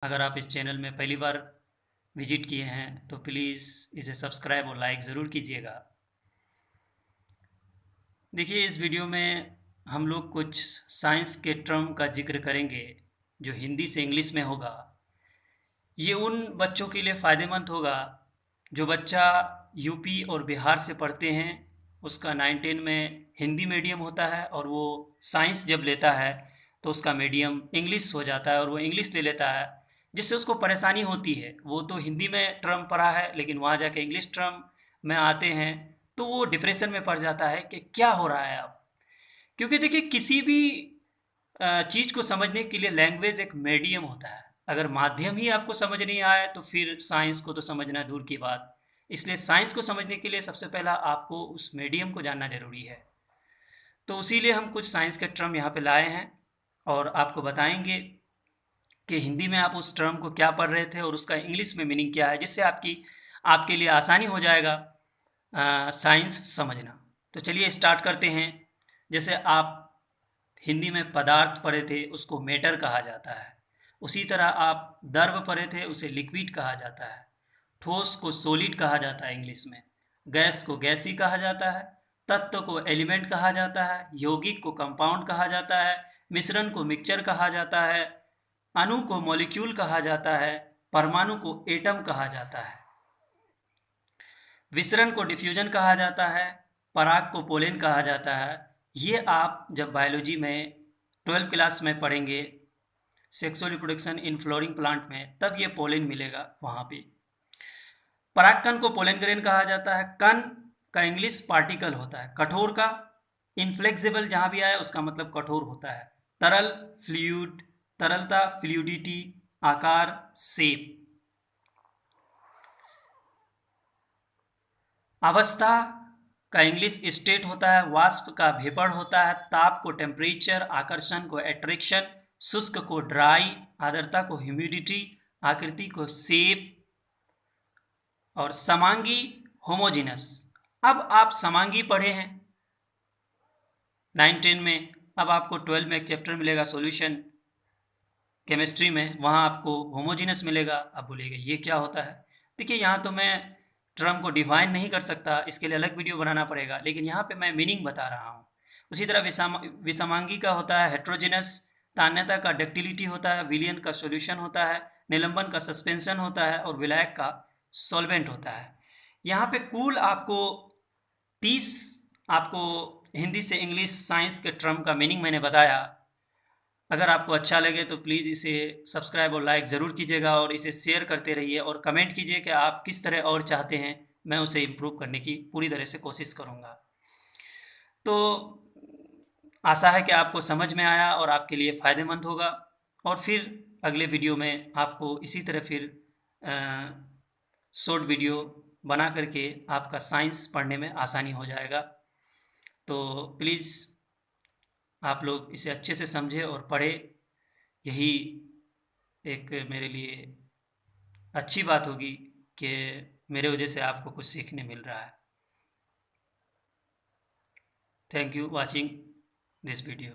अगर आप इस चैनल में पहली बार विजिट किए हैं तो प्लीज़ इसे सब्सक्राइब और लाइक ज़रूर कीजिएगा। देखिए, इस वीडियो में हम लोग कुछ साइंस के टर्म का जिक्र करेंगे जो हिंदी से इंग्लिश में होगा। ये उन बच्चों के लिए फ़ायदेमंद होगा जो बच्चा यूपी और बिहार से पढ़ते हैं। उसका 9-10 में हिंदी मीडियम होता है और वो साइंस जब लेता है तो उसका मीडियम इंग्लिश हो जाता है और वो इंग्लिश ले लेता है, जिससे उसको परेशानी होती है। वो तो हिंदी में टर्म पढ़ा है लेकिन वहाँ जाके इंग्लिश टर्म में आते हैं तो वो डिप्रेशन में पड़ जाता है कि क्या हो रहा है अब। क्योंकि देखिए, किसी भी चीज़ को समझने के लिए लैंग्वेज एक मीडियम होता है। अगर माध्यम ही आपको समझ नहीं आए तो फिर साइंस को तो समझना दूर की बात। इसलिए साइंस को समझने के लिए सबसे पहला आपको उस मीडियम को जानना जरूरी है। तो उसीलिए हम कुछ साइंस के टर्म यहाँ पे लाए हैं और आपको बताएंगे कि हिंदी में आप उस टर्म को क्या पढ़ रहे थे और उसका इंग्लिश में मीनिंग क्या है, जिससे आपके लिए आसानी हो जाएगा साइंस समझना। तो चलिए स्टार्ट करते हैं। जैसे आप हिंदी में पदार्थ पढ़े थे, उसको मैटर कहा जाता है। उसी तरह आप द्रव पढ़े थे, उसे लिक्विड कहा जाता है। ठोस को सॉलिड कहा जाता है इंग्लिश में। गैस को गैसी कहा जाता है। तत्व को एलिमेंट कहा जाता है। यौगिक को कंपाउंड कहा जाता है। मिश्रण को मिक्सचर कहा जाता है। अणु को मॉलिक्यूल कहा जाता है। परमाणु को एटम कहा जाता है। विसरण को डिफ्यूजन कहा जाता है। पराग को पोलेन कहा जाता है। ये आप जब बायोलॉजी में 12th क्लास में पढ़ेंगे, sexual reproduction in flowering plant में, तब ये पोलेन मिलेगा वहाँ पे। परागकण को पोलेन ग्रेन कहा जाता है। कण का इंग्लिश पार्टिकल होता है। कठोर का इनफ्लेक्सिबल जहाँ भी आया उसका मतलब कठोर होता है। तरल फ्लूइड, तरलता फ्लूइडिटी, आकार शेप। अवस्था का इंग्लिश स्टेट होता है। वाष्प का वेपर होता है। ताप को टेम्परेचर, आकर्षण को एट्रैक्शन, शुष्क को ड्राई, आर्द्रता को ह्यूमिडिटी, आकृति को शेप और समांगी होमोजीनस। अब आप समांगी पढ़े हैं 9-10 में, अब आपको 12 में एक चैप्टर मिलेगा सॉल्यूशन केमिस्ट्री में, वहाँ आपको होमोजीनस मिलेगा। अब बोलिएगा ये क्या होता है। देखिए, यहाँ तो मैं टर्म को डिफाइन नहीं कर सकता, इसके लिए अलग वीडियो बनाना पड़ेगा, लेकिन यहाँ पे मैं मीनिंग बता रहा हूँ। उसी तरह विषमांगी का होता है हेट्रोजिनस। तान्यता का डक्टिलिटी होता है। विलियन का सॉल्यूशन होता है। निलंबन का सस्पेंशन होता है और विलायक का सॉल्वेंट होता है। यहाँ पे कुल आपको 30 आपको हिंदी से इंग्लिश साइंस के टर्म का मीनिंग मैंने बताया। अगर आपको अच्छा लगे तो प्लीज़ इसे सब्सक्राइब और लाइक ज़रूर कीजिएगा और इसे शेयर करते रहिए और कमेंट कीजिए कि आप किस तरह और चाहते हैं, मैं उसे इम्प्रूव करने की पूरी तरह से कोशिश करूँगा। तो आशा है कि आपको समझ में आया और आपके लिए फ़ायदेमंद होगा। और फिर अगले वीडियो में आपको इसी तरह फिर शॉर्ट वीडियो बना करके आपका साइंस पढ़ने में आसानी हो जाएगा। तो प्लीज़ आप लोग इसे अच्छे से समझें और पढ़ें। यही एक मेरे लिए अच्छी बात होगी कि मेरे वजह से आपको कुछ सीखने मिल रहा है। Thank you watching this video.